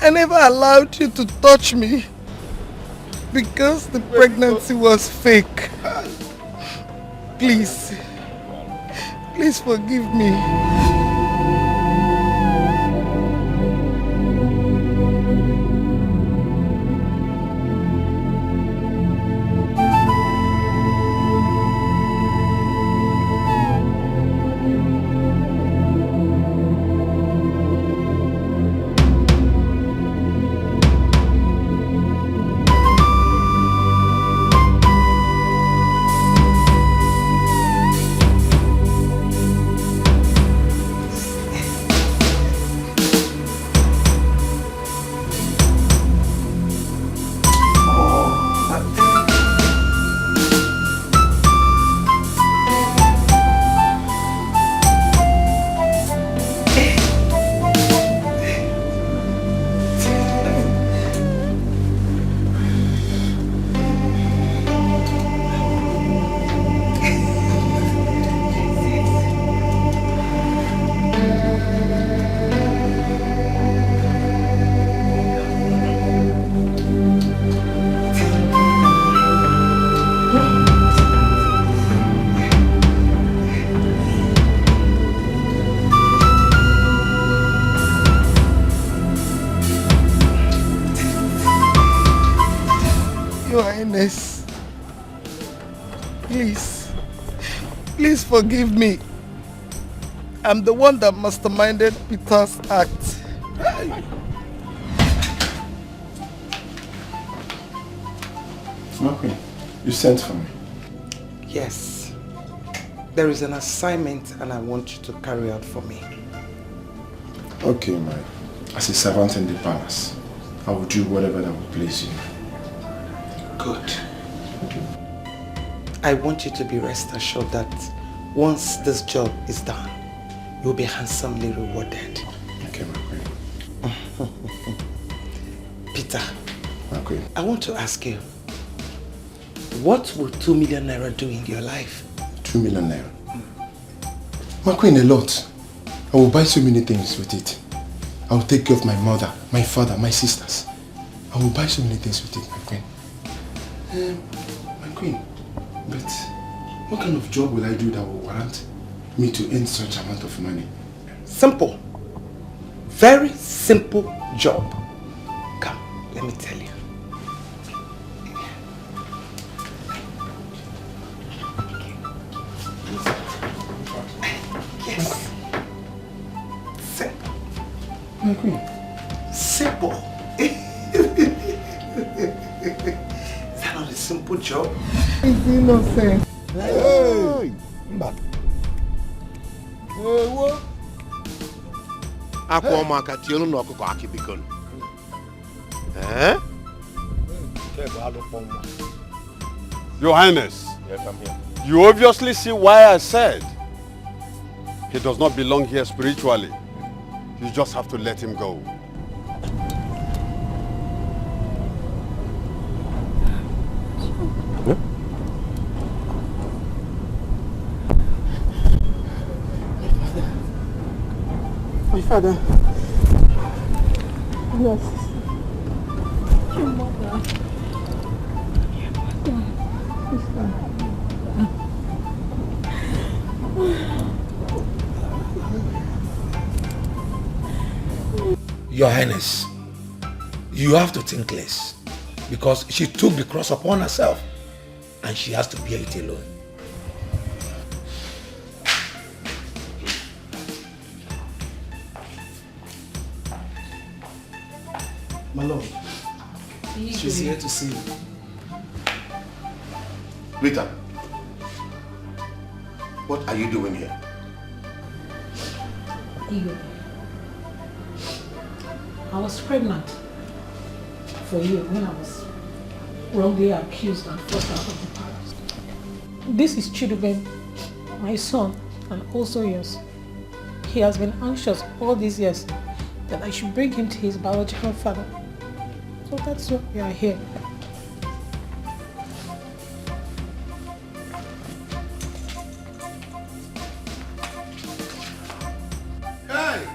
I never allowed you to touch me because the pregnancy was fake. Please. Please forgive me. Your Highness, please. Please forgive me. I'm the one that masterminded Peter's act. Okay, you sent for me. Yes. There is an assignment and I want you to carry out for me. Okay, as a servant in the palace, I will do whatever that will please you. Good. I want you to be rest assured that once this job is done, you'll be handsomely rewarded. Okay, my queen. Peter, my queen. I want to ask you, what will 2 million naira do in your life? 2 million naira? My queen, a lot. I will buy so many things with it. I will take care of my mother, my father, my sisters. I will buy so many things with it, my queen. My queen, but what kind of job will I do that will warrant me to earn such amount of money? Simple. Very simple job. Come, let me tell you. Yes. Simple. My queen. Simple. Is that not a simple job? It's innocent. Hey! What? Your Highness. Yes, I'm here. You obviously see why I said he does not belong here spiritually. You just have to let him go. My father. Yes. Your mother. Your Highness, you have to think less because she took the cross upon herself and she has to bear it alone. My lord, she's here to see you. Rita, what are you doing here? Ego, I was pregnant for you when I was wrongly accused and forced out of the palace. This is Chiduben, my son, and also yours. He has been anxious all these years that I should bring him to his biological father. So that's why we are here. Hey!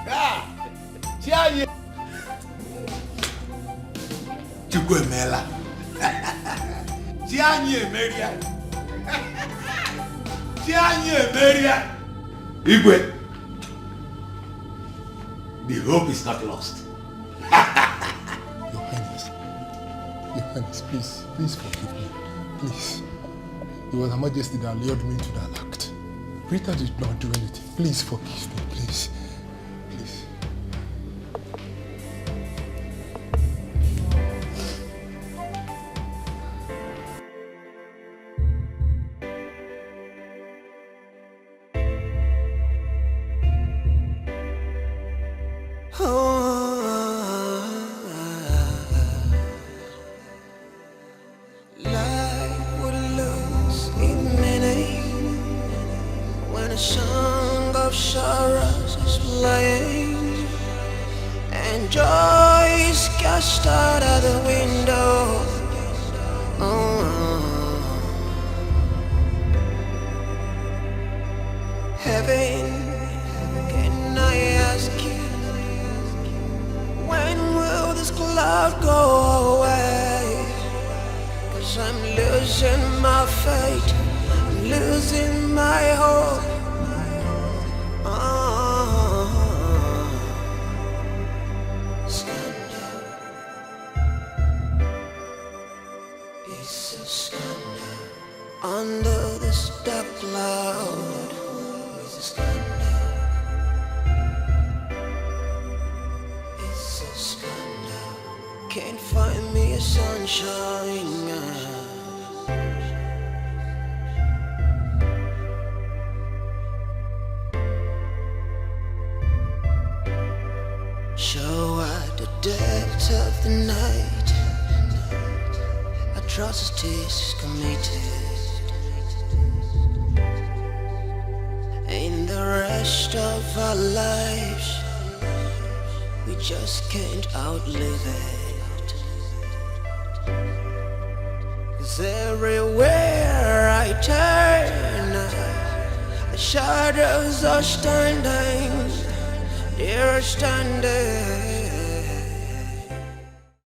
Ah! Chiaye! Chukwemela. Chianye Maria! Chianye Maria! Igwe! The hope is not lost. Your Highness, please forgive me. Please. It was Her Majesty that lured me into that act. Rita did not do anything. Please forgive me, please. Please. Life would lose its meaning when a song of sorrows is playing and joy is cast out of the window. Heaven, can I ask you, when will this cloud go away? 'Cause I'm losing my faith, I'm losing my hope. Scandal, it's a scandal under the this dark cloud. It's a scandal. Can't find me a sunshine. So at the depths of the night, atrocities committed. In the rest of our lives, we just can't outlive it. 'Cause everywhere I turn, the shadows are standing. They're standing